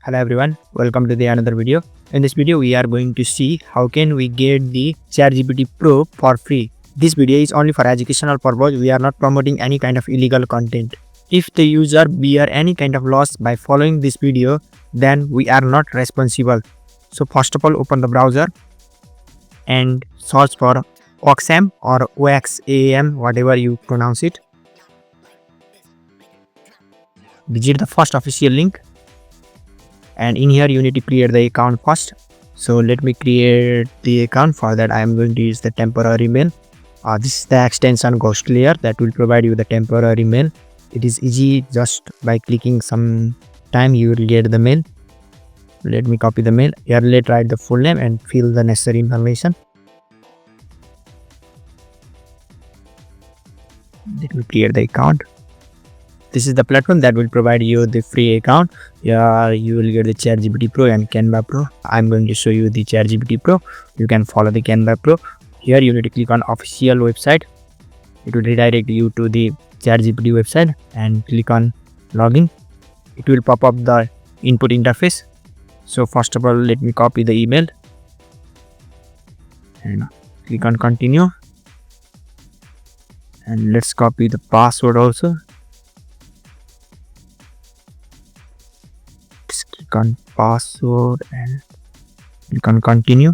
Hello everyone, welcome to the another video. In this video we are going to see how can we get the ChatGPT Pro for free. This video is only for educational purpose. We are not promoting any kind of illegal content. If the user bear any kind of loss by following this video, then we are not responsible. So first of all, open the browser and search for Oxam or OXAM, whatever you pronounce it. Visit the first official link, and in here you need to create the account first. So let me create the account. For that I am going to use the temporary mail. This is the extension Ghost Layer that will provide you the temporary mail. It is easy, just by clicking some time you will get the mail. Let me copy the mail. Here let's write the full name and fill the necessary information. Let me create the account. This is the platform that will provide you the free account. Here you will get the ChatGPT Pro and Canva Pro. I'm going to show you the ChatGPT Pro. You can follow the Canva Pro. Here you need to click on official website. It will redirect you to the ChatGPT website and click on login. It will pop up the input interface. So first of all, let me copy the email and click on continue. And let's copy the password also. Click on password and click on continue.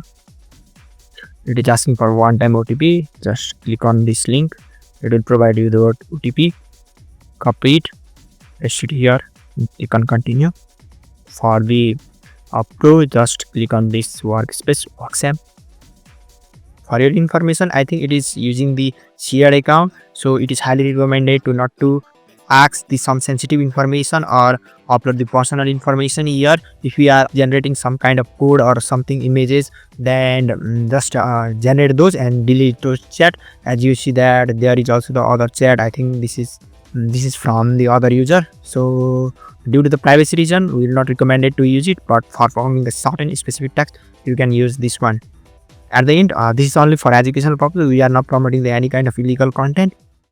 It is asking for one-time OTP. Just click on this link. It will provide you the OTP. Copy it, paste it here, click on continue. For the Pro, just click on this workspace Oxam. For your information, I think it is using the shared account, so it is highly recommended to not to ask the some sensitive information or upload the personal information here. If we are generating some kind of code or something images, then just generate those and delete those chat. As you see that there is also the other chat. I think this is from the other user. So due to the privacy reason, we will not recommend it to use it, but for forming a certain specific text, you can use this one. At the end, this is only for educational purposes. We are not promoting any kind of illegal content.